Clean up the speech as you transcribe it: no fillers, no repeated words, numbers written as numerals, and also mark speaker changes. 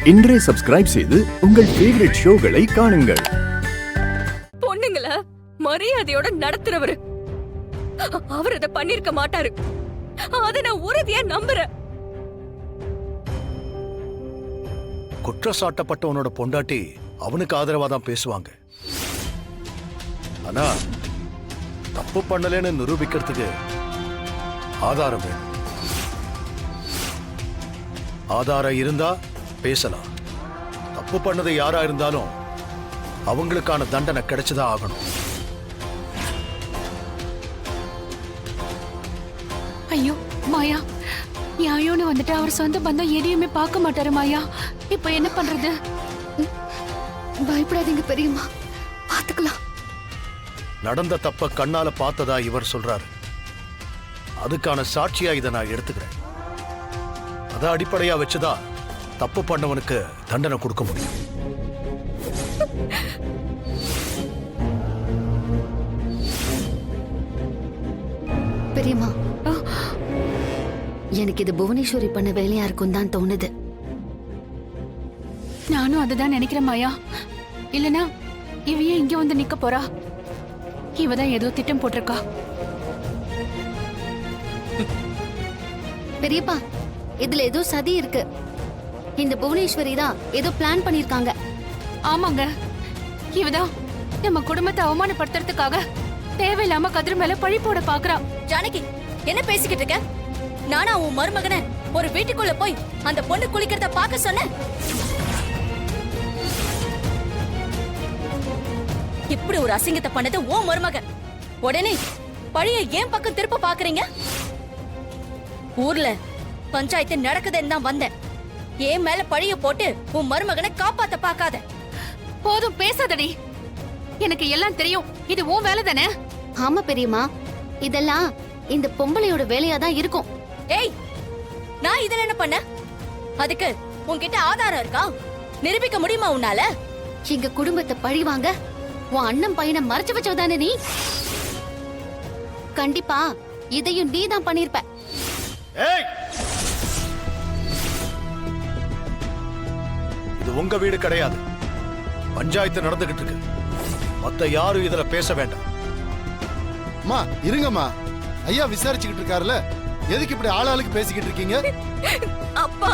Speaker 1: இன்றே சப்ஸ்கிரைப் செய்து உங்கள் ஃபேவரட் ஷோகளை காணுங்கள்.
Speaker 2: பொண்ணுங்களை மரியாதையோட நடத்துறவரு அவர் அதை பண்ணிருக்க மாட்டாரு. அத நான் உறுதியா நம்புறேன்.
Speaker 3: குற்றச்சாட்டப்பட்டவனோட பொண்டாட்டி அவனுக்கு ஆதரவா தான் பேசுவாங்க. ஆனா தப்பு பண்ணலன்னு நிரூபிக்கிறதுக்கு ஆதாரம் வேணும். ஆதாரம் இருந்தா பேசலாம். தப்பு பண்ணது யாரா இருந்தாலும் அவங்களுக்கான தண்டனை கிடைச்சுதான் ஆகணும்.
Speaker 4: ஐயோ மாயா, நியாயம்னு வந்துட்டு அவர் சொந்த பந்தம் எதையுமே பார்க்க மாட்டாரு மாயா. இப்ப என்ன பண்றது?
Speaker 5: பயப்படாதீங்க பெரியம்மா, பாத்துக்கலாம்.
Speaker 3: நடந்த தப்ப கண்ணால பார்த்ததா இவர் சொல்றாரு. அதுக்கான சாட்சியா இதை நான் எடுத்துக்கிறேன். அத அடிப்படையா வச்சுதான் தப்பு பண்ணவனுக்கு தண்டனை கொடுக்க முடியும்.
Speaker 5: பெரியம்மா, எனக்கு இது புவனேஸ்வரி பண்ண வேலையா இருக்கும் தான் தோணுது.
Speaker 4: நானும் அதுதான் நினைக்கிறேன் மாயா. இல்லனா இவையே இங்க வந்து நிக்க போறா. இவதான் ஏதோ திட்டம் போட்டிருக்கா.
Speaker 5: பெரியப்பா, இதுல ஏதோ சதி இருக்கு. இந்த புவனேஸ்வரி தான் ஏதோ பிளான் பண்ணிருக்காங்க.
Speaker 4: ஆமாங்க, இவதான் நம்ம குடும்பத்தை அவமானப்படுத்துறதுக்காக தேவையில்லாம கதிர் மேல பழி போட பாக்குறா.
Speaker 2: ஜானகி, என்ன பேசிக்கிட்டு இருக்க? நானா உன் மருமகனை ஒரு வீட்டுக்குள்ள போய் அந்த பொண்ணு குளிக்கிறத பார்க்க சொன்னேன்? இப்படி ஒரு அசிங்கத்தை பண்ணது உன் மருமகன். உடனே பழிய ஏன் பக்கம் திருப்ப பாக்குறீங்க? ஊர்ல பஞ்சாயத்து நடக்குதுன்னு தான் வந்தேன். ஏன் மேல பழிய போட்டு உன் மருமகனை காப்பாத்த பாக்காத.
Speaker 4: போதும் பேசாதடி. எனக்கு எல்லாம் தெரியும். இது உன் வேலை தானே?
Speaker 5: ஆமா பெரியம்மா, இதெல்லாம் இந்த பொம்பளையோட வேலையா தான் இருக்கும்.
Speaker 2: ஏய், நான் இதுல என்ன பண்ண? அதுக்கு உன்கிட்ட ஆதாரம் இருக்கா? நிரூபிக்க முடியுமா உன்னால?
Speaker 5: எங்க குடும்பத்தை பழி வாங்க உன் அண்ணன் பையனை மறைச்சு வச்சவதானே நீ? கண்டிப்பா இதையும் நீ தான் பண்ணிருப்ப.
Speaker 3: ஏய், இது உங்க வீடு கிடையாது. பஞ்சாயத்து நடந்துகிட்டு இருக்கு. மத்த யாரும் இதுல பேச வேண்டாம்.
Speaker 6: அம்மா இருங்கம்மா, ஐயா விசாரிச்சுக்கிட்டு இருக்காருல, எதுக்கு இப்படி ஆளாளுக்கு பேசிக்கிட்டு இருக்கீங்க?
Speaker 2: அப்பா,